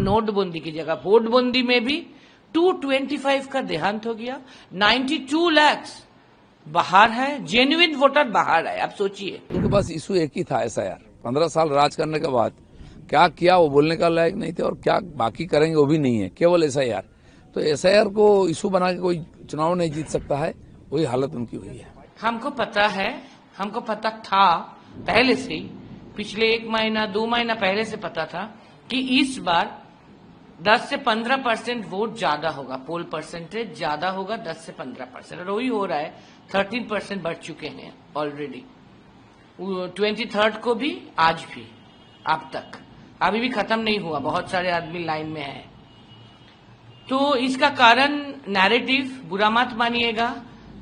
नोटबंदी की जगह वोटबंदी में भी 225 का देहांत हो गया। 92 लाख बाहर है, जेन्युइन वोटर बाहर है। आप सोचिए, उनके पास इशू एक ही था, SIR। 15 साल राज करने के बाद क्या किया वो बोलने का लायक नहीं थे, और क्या बाकी करेंगे वो भी नहीं है, केवल SIR। तो SIR को इशू बना के कोई चुनाव नहीं जीत सकता है, वही हालत उनकी हुई है। हमको पता है, हमको पता था पहले से ही, पिछले 1 महीना 2 महीना पहले से पता था कि इस बार 10 से 15% वोट ज्यादा होगा, पोल परसेंटेज ज्यादा होगा 10 से 15%, और वही हो रहा है। 13% बढ़ चुके हैं ऑलरेडी, 23 को भी, आज भी, अब तक अभी भी खत्म नहीं हुआ, बहुत सारे आदमी लाइन में हैं। तो इसका कारण नैरेटिव, बुरा मत मानिएगा,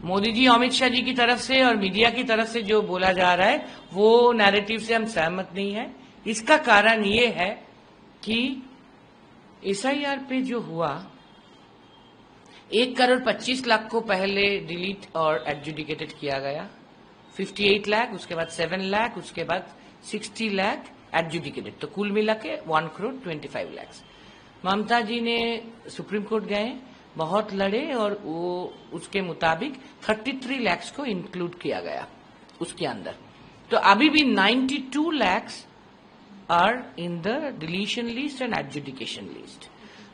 मोदी जी अमित शाह जी की तरफ से और मीडिया की तरफ से जो बोला जा रहा है वो नैरेटिव से हम सहमत नहीं है। इसका कारण ये है कि SIR पे जो हुआ, 1,25,00,000 को पहले डिलीट और एडजुडिकेटेड किया गया, 58 लाख, उसके बाद 7 लाख, उसके बाद 60 लाख एडजुडिकेटेड, तो कुल मिला के 1,25,00,000। ममता जी ने सुप्रीम कोर्ट गए, बहुत लड़े, और वो उसके मुताबिक 33 लाख को इंक्लूड किया गया उसके अंदर। तो अभी भी 92 lakh are in the deletion list and adjudication list.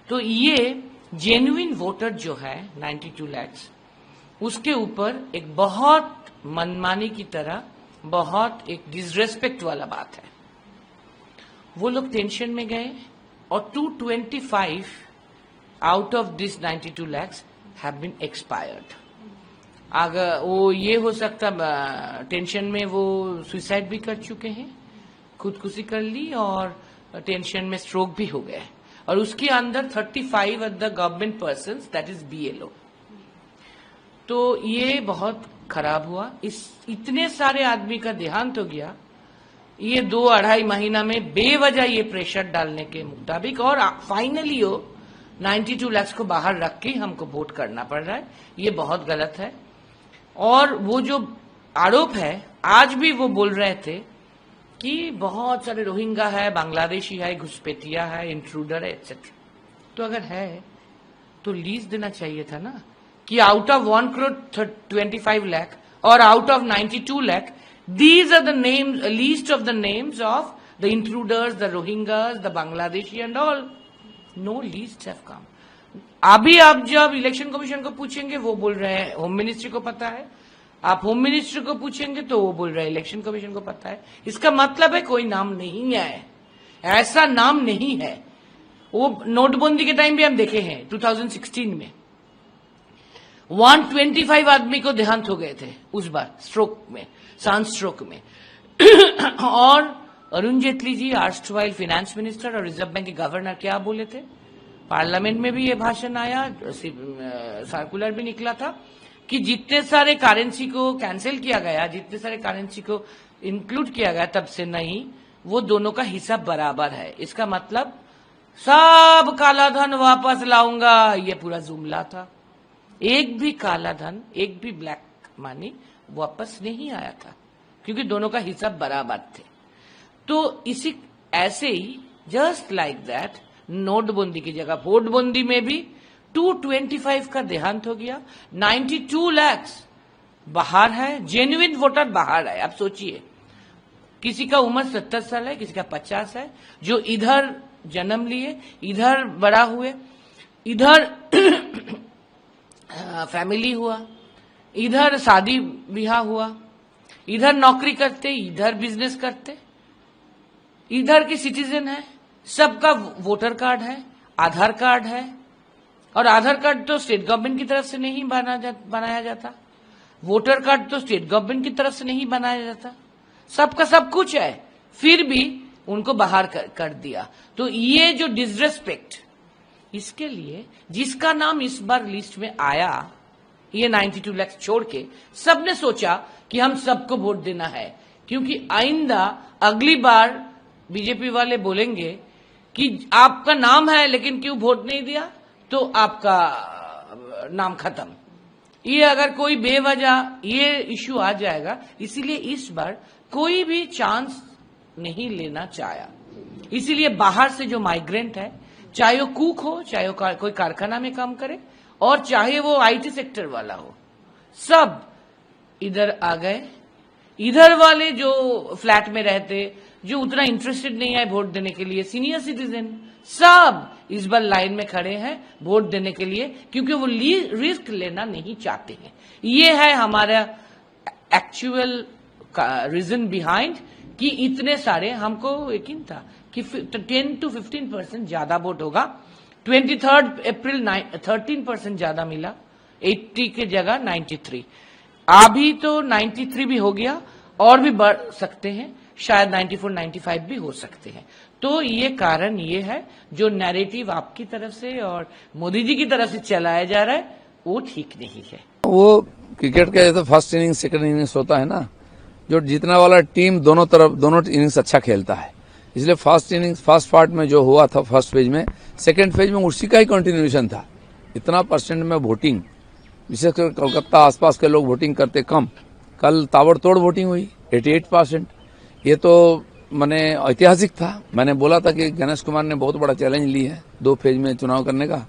तो ये जेन्युइन वोटर जो है 92 लाख, उसके ऊपर एक बहुत मनमानी की तरह, बहुत एक डिसरेस्पेक्ट वाला बात है। वो लोग टेंशन में गए, और 225 out of this 92 lakhs have been expired. अगर वो ये हो सकता, टेंशन में वो सुसाइड भी कर चुके हैं, खुदकुशी कर ली, और टेंशन में स्ट्रोक भी हो गए, और उसके अंदर 35 of the government persons, that is BLO। तो ये बहुत खराब हुआ, इतने सारे आदमी का देहांत हो गया ये 2-2.5 महीना में, बेवजह ये प्रेशर डालने के मुताबिक, और फाइनली वो 92 लाख को बाहर रख के हमको वोट करना पड़ रहा है। ये बहुत गलत है। और वो जो आरोप है, आज भी वो बोल रहे थे कि बहुत सारे रोहिंग्या है, बांग्लादेशी है, घुसपैठिया है, इंट्रूडर है, एक्सेट्रा। तो अगर है तो लीज देना चाहिए था ना, कि आउट ऑफ 1,25 लाख और out of 92 lakh, these are the names, a list of the names of the intruders, the Rohingyas, the Bangladeshi and all. No lists have come. अभी आप जब इलेक्शन कमीशन को पूछेंगे वो बोल रहे हैं होम मिनिस्ट्री को पता है, आप होम मिनिस्ट्री को पूछेंगे तो वो बोल रहे हैं इलेक्शन कमीशन को पता है। इसका मतलब है कोई नाम नहीं है, ऐसा नाम नहीं है। वो नोटबंदी के टाइम भी हम देखे हैं, 2016 में 125 आदमी को देहांत हो गए थे उस बार, स्ट्रोक में, सांस स्ट्रोक में। और अरुण जेटली जी, आर्स्टवाइल फाइनेंस मिनिस्टर और रिजर्व बैंक के गवर्नर, क्या बोले थे, पार्लियामेंट में भी ये भाषण आया, सर्कुलर भी निकला था कि जितने सारे करेंसी को कैंसिल किया गया, जितने सारे करेंसी को इंक्लूड किया गया, तब से नहीं, वो दोनों का हिसाब बराबर है। इसका मतलब सब काला धन वापस लाऊंगा, ये पूरा जुमला था। एक भी काला धन, एक भी ब्लैक मनी वापस नहीं आया था, क्योंकि दोनों का हिसाब बराबर थे। तो इसी ऐसे ही, जस्ट लाइक दैट, नोटबंदी की जगह वोटबंदी में भी 225 का देहांत हो गया। 92 लाख बाहर है, जेन्युइन वोटर बाहर है। आप सोचिए, किसी का उम्र 70 साल है, किसी का 50 है, जो इधर जन्म लिए, इधर बड़ा हुए, इधर फैमिली हुआ, इधर शादी ब्याह हुआ, इधर नौकरी करते, इधर बिजनेस करते, इधर के सिटीजन है, सबका वोटर कार्ड है, आधार कार्ड है। और आधार कार्ड तो स्टेट गवर्नमेंट की तरफ से नहीं बनाया जाता, वोटर कार्ड तो स्टेट गवर्नमेंट की तरफ से नहीं बनाया जाता, सबका सब कुछ है, फिर भी उनको बाहर कर दिया। तो ये जो डिसरेस्पेक्ट, इसके लिए जिसका नाम इस बार लिस्ट में आया, ये 92 लाख छोड़ के, सबने सोचा कि हम सबको वोट देना है, क्योंकि आइंदा अगली बार बीजेपी वाले बोलेंगे कि आपका नाम है लेकिन क्यों वोट नहीं दिया, तो आपका नाम खत्म। ये अगर कोई बेवजह ये इश्यू आ जाएगा, इसीलिए इस बार कोई भी चांस नहीं लेना चाहा। इसीलिए बाहर से जो माइग्रेंट है, चाहे वो कुक हो, चाहे वो कोई कारखाना में काम करे, और चाहे वो आईटी सेक्टर वाला हो, सब इधर आ गए। इधर वाले जो फ्लैट में रहते, जो उतना इंटरेस्टेड नहीं है वोट देने के लिए, सीनियर सिटीजन, सब इस बार लाइन में खड़े हैं वोट देने के लिए, क्योंकि वो रिस्क लेना नहीं चाहते हैं। ये है हमारा एक्चुअल रीजन बिहाइंड कि इतने सारे, हमको यकीन था कि 10 to 15% ज्यादा वोट होगा। 23 अप्रैल 13% ज्यादा मिला, 80 के जगह 93। अभी तो 93 भी हो गया, और भी बढ़ सकते हैं, शायद 94, 95 भी हो सकते हैं। तो ये कारण ये है, जो नैरेटिव आपकी तरफ से और मोदी जी की तरफ से चलाया जा रहा है, वो ठीक नहीं है। वो क्रिकेट का जैसे फर्स्ट इनिंग्स सेकंड इनिंग्स होता है ना, जो जीतने वाला टीम दोनों इनिंग्स अच्छा खेलता है, इसलिए फर्स्ट पार्ट में जो हुआ था फर्स्ट फेज में, सेकंड फेज में उसी का ही कंटिन्यूएशन था। इतना परसेंट में वोटिंग, विशेषकर कोलकाता आसपास के लोग वोटिंग करते कम, कल ताबड़तोड़ वोटिंग हुई 88%। ये तो मैंने ऐतिहासिक था। मैंने बोला था कि गणेश कुमार ने बहुत बड़ा चैलेंज ली है 2 फेज में चुनाव करने का,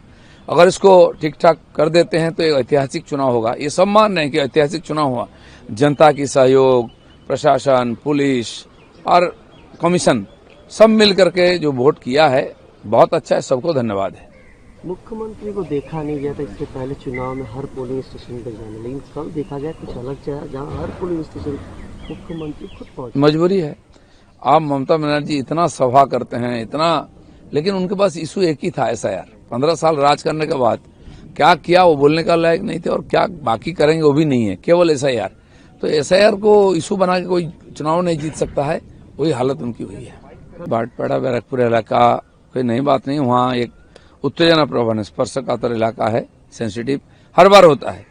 अगर इसको ठीक ठाक कर देते हैं तो एक ऐतिहासिक चुनाव होगा। ये सब मान रहे हैं कि ऐतिहासिक चुनाव हुआ। जनता की सहयोग, प्रशासन, पुलिस और कमीशन सब मिल करके जो वोट किया है, बहुत अच्छा है, सबको धन्यवाद है। मुख्यमंत्री को देखा नहीं गया था इससे पहले चुनाव में हर पोलिंग स्टेशन पर जाने, लेकिन कल देखा गया कुछ अलग चाहे, जहाँ हर पोलिंग स्टेशन मुख्यमंत्री खुद पहुंचे। मजबूरी है। आप ममता बनर्जी इतना सभा करते हैं, इतना, लेकिन उनके पास इशू एक ही था, SIR। 15 साल राज करने के बाद क्या किया वो बोलने का लायक नहीं थे, और क्या बाकी करेंगे वो भी नहीं है, केवल SIR। तो SIR को इशू बना के कोई चुनाव नहीं जीत सकता है, वही हालत उनकी हुई है। भाटपाड़ा बैरकपुर इलाका कोई नई बात नहीं, वहाँ एक उत्तेजना प्रवण स्पर्शकातर इलाका है, सेंसिटिव, हर बार होता है।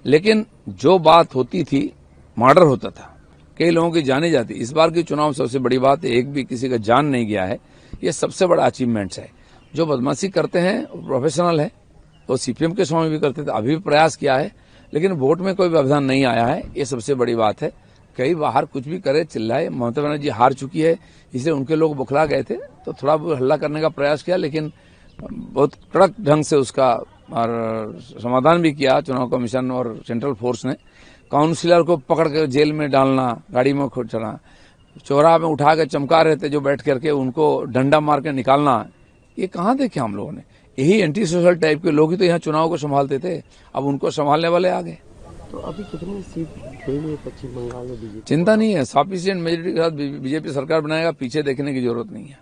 लेकिन जो बात होती थी, मर्डर होता था, कई लोगों की जाने जाती। इस बार की चुनाव सबसे बड़ी बात है, एक भी किसी का जान नहीं गया है, ये सबसे बड़ा अचीवमेंट्स है। जो बदमाशी करते हैं प्रोफेशनल है, तो CPM के समय भी करते थे, अभी भी प्रयास किया है, लेकिन वोट में कोई व्यवधान नहीं आया है, ये सबसे बड़ी बात है। कई बाहर कुछ भी करे, चिल्लाए, ममता बनर्जी हार चुकी है, इसलिए उनके लोग बुखला गए थे, तो थोड़ा बहुत हल्ला करने का प्रयास किया, लेकिन बहुत कड़क ढंग से उसका और समाधान भी किया चुनाव कमीशन और सेंट्रल फोर्स ने। काउंसिलर को पकड़ कर जेल में डालना, गाड़ी में खोचना, चौराहा में उठा के चमका रहे थे जो बैठ करके, उनको डंडा मार के निकालना, ये कहाँ देखे हम लोगों ने। यही एंटी सोशल टाइप के लोग ही तो यहाँ चुनाव को संभालते थे, अब उनको संभालने वाले आ गए। तो अभी कितनी सीट गई है पश्चिम बंगाल में बीजेपी? चिंता नहीं है, सफिशिएंट मेजोरिटी के साथ बीजेपी सरकार बनाएगा, पीछे देखने की जरूरत नहीं है।